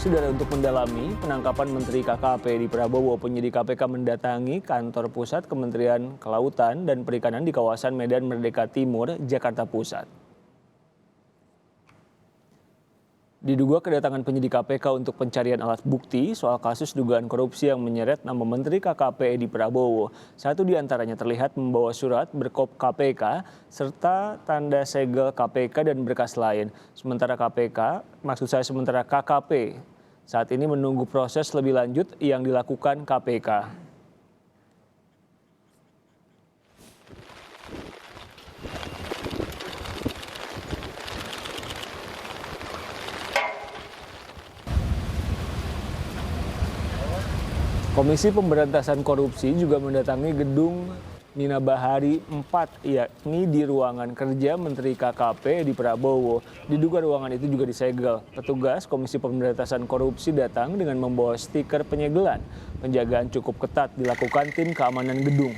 Saudara, untuk mendalami penangkapan Menteri KKP Edi Prabowo, penyidik KPK mendatangi kantor pusat Kementerian Kelautan dan Perikanan di kawasan Medan Merdeka Timur, Jakarta Pusat. Diduga kedatangan penyidik KPK untuk pencarian alat bukti soal kasus dugaan korupsi yang menyeret nama Menteri KKP Edi Prabowo. Satu di antaranya terlihat membawa surat berkop KPK serta tanda segel KPK dan berkas lain. Sementara KKP saat ini menunggu proses lebih lanjut yang dilakukan KPK. Komisi Pemberantasan Korupsi juga mendatangi gedung Mina Bahari 4, yakni di ruangan kerja Menteri KKP Edi Prabowo. Diduga ruangan itu juga disegel. Petugas Komisi Pemberantasan Korupsi datang dengan membawa stiker penyegelan. Penjagaan cukup ketat dilakukan tim keamanan gedung.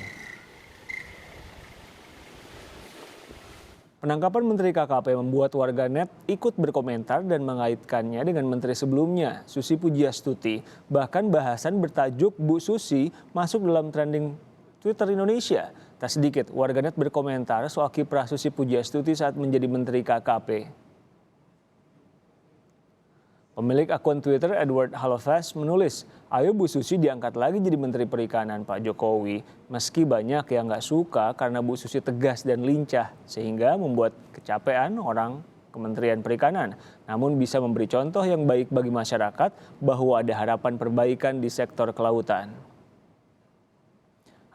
Penangkapan Menteri KKP membuat warganet ikut berkomentar dan mengaitkannya dengan menteri sebelumnya, Susi Pujiastuti. Bahkan bahasan bertajuk Bu Susi masuk dalam trending Twitter Indonesia. Tak sedikit warganet berkomentar soal kiprah Susi Pujiastuti saat menjadi Menteri KKP. Pemilik akun Twitter Edward Haloves menulis, "Ayo Bu Susi diangkat lagi jadi Menteri Perikanan Pak Jokowi." Meski banyak yang nggak suka karena Bu Susi tegas dan lincah sehingga membuat kecapean orang Kementerian Perikanan. Namun bisa memberi contoh yang baik bagi masyarakat bahwa ada harapan perbaikan di sektor kelautan.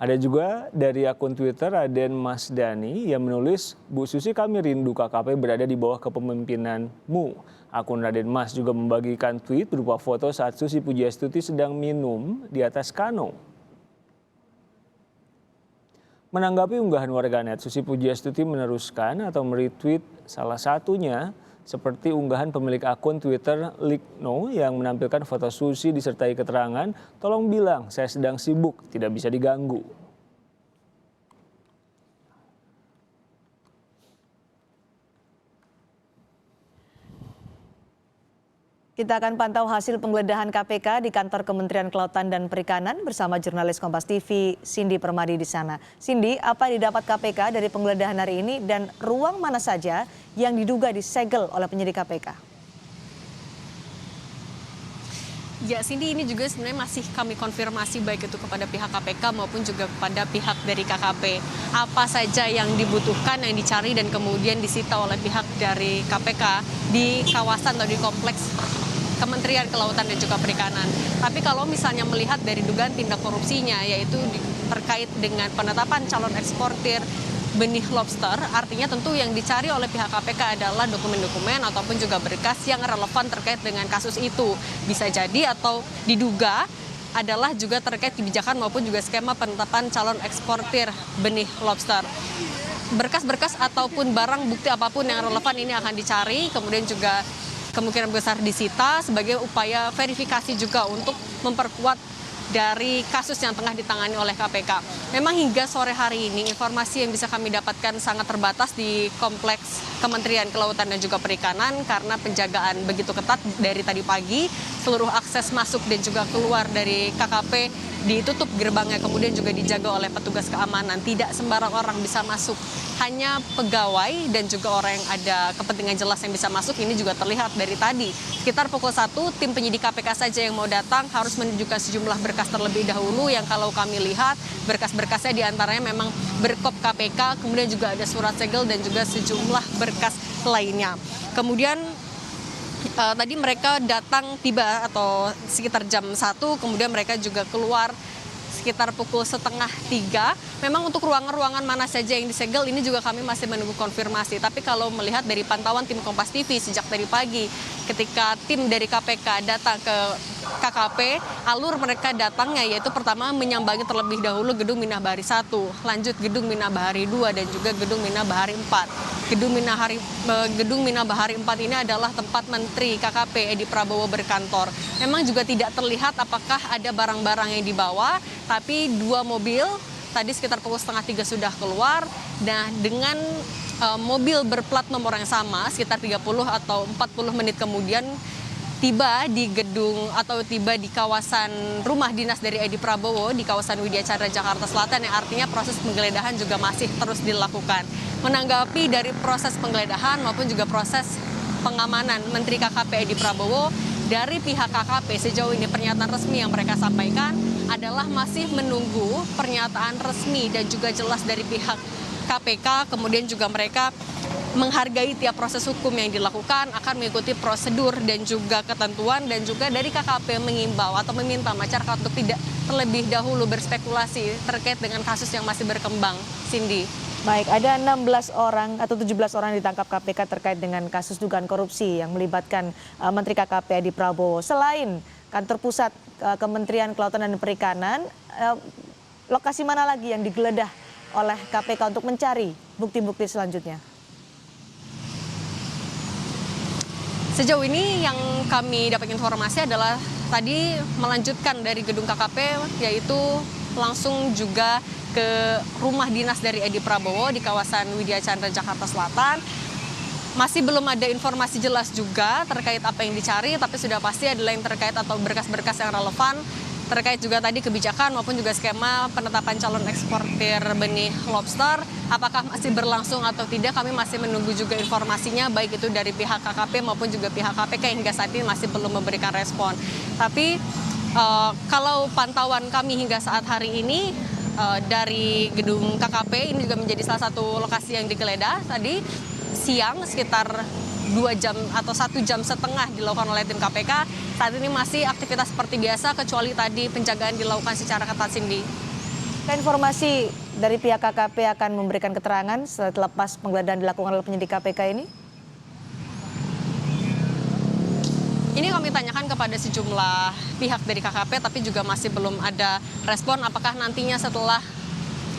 Ada juga dari akun Twitter Raden Masdani yang menulis, "Bu Susi, kami rindu KKP berada di bawah kepemimpinanmu." Akun Raden Mas juga membagikan tweet berupa foto saat Susi Pujiastuti sedang minum di atas kano. Menanggapi unggahan warganet, Susi Pujiastuti meneruskan atau meretweet salah satunya seperti unggahan pemilik akun Twitter Likno yang menampilkan foto Susi disertai keterangan, "Tolong bilang saya sedang sibuk, tidak bisa diganggu." Kita akan pantau hasil penggeledahan KPK di kantor Kementerian Kelautan dan Perikanan bersama jurnalis Kompas TV Cindy Permadi di sana. Cindy, apa yang didapat KPK dari penggeledahan hari ini dan ruang mana saja yang diduga disegel oleh penyidik KPK? Ya, Cindy, ini juga sebenarnya masih kami konfirmasi baik itu kepada pihak KPK maupun juga kepada pihak dari KKP. Apa saja yang dibutuhkan, yang dicari dan kemudian disita oleh pihak dari KPK di kawasan atau di kompleks Kementerian Kelautan dan juga Perikanan. Tapi kalau misalnya melihat dari dugaan tindak korupsinya, yaitu terkait dengan penetapan calon eksportir benih lobster, artinya tentu yang dicari oleh pihak KPK adalah dokumen-dokumen ataupun juga berkas yang relevan terkait dengan kasus itu. Bisa jadi atau diduga adalah juga terkait kebijakan maupun juga skema penetapan calon eksportir benih lobster. Berkas-berkas ataupun barang bukti apapun yang relevan ini akan dicari, kemudian juga kemungkinan besar disita sebagai upaya verifikasi juga untuk memperkuat dari kasus yang tengah ditangani oleh KPK. Memang hingga sore hari ini informasi yang bisa kami dapatkan sangat terbatas di kompleks Kementerian Kelautan dan juga Perikanan karena penjagaan begitu ketat dari tadi pagi. Seluruh akses masuk dan juga keluar dari KKP ditutup gerbangnya, kemudian juga dijaga oleh petugas keamanan. Tidak sembarang orang bisa masuk, hanya pegawai dan juga orang yang ada kepentingan jelas yang bisa masuk. Ini juga terlihat dari tadi. Sekitar pukul 1, tim penyidik KPK saja yang mau datang harus menunjukkan sejumlah berkas terlebih dahulu yang kalau kami lihat berkas-berkasnya diantaranya memang berkop KPK, kemudian juga ada surat segel dan juga sejumlah berkas lainnya. Kemudian tadi mereka datang tiba atau sekitar jam 1, kemudian mereka juga keluar sekitar pukul 2:30. Memang untuk ruangan-ruangan mana saja yang disegel ini juga kami masih menunggu konfirmasi. Tapi kalau melihat dari pantauan tim Kompas TV sejak tadi pagi, ketika tim dari KPK datang ke KKP, alur mereka datangnya yaitu pertama menyambangi terlebih dahulu Gedung Mina Bahari 1, lanjut Gedung Mina Bahari 2 dan juga Gedung Mina Bahari 4. Gedung Mina Bahari 4 ini adalah tempat Menteri KKP Edi Prabowo berkantor. Memang juga tidak terlihat apakah ada barang-barang yang dibawa, tapi 2 mobil tadi sekitar pukul 2:30 sudah keluar. Nah, dengan mobil berplat nomor yang sama sekitar 30 atau 40 menit kemudian tiba di gedung atau tiba di kawasan rumah dinas dari Edi Prabowo di kawasan Widya Chandra Jakarta Selatan, yang artinya proses penggeledahan juga masih terus dilakukan. Menanggapi dari proses penggeledahan maupun juga proses pengamanan Menteri KKP Edi Prabowo, dari pihak KKP sejauh ini pernyataan resmi yang mereka sampaikan adalah masih menunggu pernyataan resmi dan juga jelas dari pihak KPK, kemudian juga mereka menghargai tiap proses hukum yang dilakukan, akan mengikuti prosedur dan juga ketentuan, dan juga dari KKP mengimbau atau meminta masyarakat untuk tidak terlebih dahulu berspekulasi terkait dengan kasus yang masih berkembang. Cindy. Baik, ada 16 orang atau 17 orang ditangkap KPK terkait dengan kasus dugaan korupsi yang melibatkan Menteri KKP Edi Prabowo. Selain kantor pusat Kementerian Kelautan dan Perikanan, lokasi mana lagi yang digeledah oleh KPK untuk mencari bukti-bukti selanjutnya? Sejauh ini yang kami dapat informasi adalah tadi melanjutkan dari gedung KKP, yaitu langsung juga ke rumah dinas dari Edi Prabowo di kawasan Widya Chandra Jakarta Selatan. Masih belum ada informasi jelas juga terkait apa yang dicari, tapi sudah pasti adalah yang terkait atau berkas-berkas yang relevan terkait juga tadi kebijakan maupun juga skema penetapan calon eksportir benih lobster. Apakah masih berlangsung atau tidak, kami masih menunggu juga informasinya, baik itu dari pihak KKP maupun juga pihak KPK hingga saat ini masih belum memberikan respon. Tapi kalau pantauan kami hingga saat hari ini dari gedung KKP, ini juga menjadi salah satu lokasi yang digeledah tadi siang sekitar 2 jam atau 1 jam setengah dilakukan oleh tim KPK. Saat ini masih aktivitas seperti biasa, kecuali tadi penjagaan dilakukan secara ketat, Cindy. Informasi dari pihak KKP akan memberikan keterangan setelah lepas penggeledahan dilakukan oleh penyidik KPK ini? Ini kami tanyakan kepada sejumlah pihak dari KKP, tapi juga masih belum ada respon apakah nantinya setelah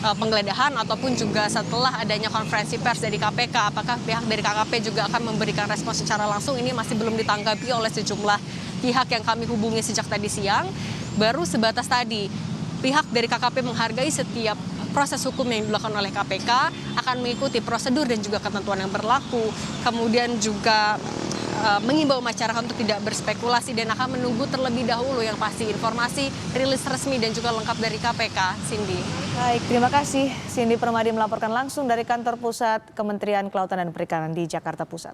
penggeledahan ataupun juga setelah adanya konferensi pers dari KPK, apakah pihak dari KKP juga akan memberikan respon secara langsung. Ini masih belum ditanggapi oleh sejumlah pihak yang kami hubungi sejak tadi siang. Baru sebatas tadi, pihak dari KKP menghargai setiap proses hukum yang dilakukan oleh KPK, akan mengikuti prosedur dan juga ketentuan yang berlaku, kemudian juga mengimbau masyarakat untuk tidak berspekulasi dan akan menunggu terlebih dahulu yang pasti informasi rilis resmi dan juga lengkap dari KPK, Cindy. Baik, terima kasih. Cindy Permadi melaporkan langsung dari kantor pusat Kementerian Kelautan dan Perikanan di Jakarta Pusat.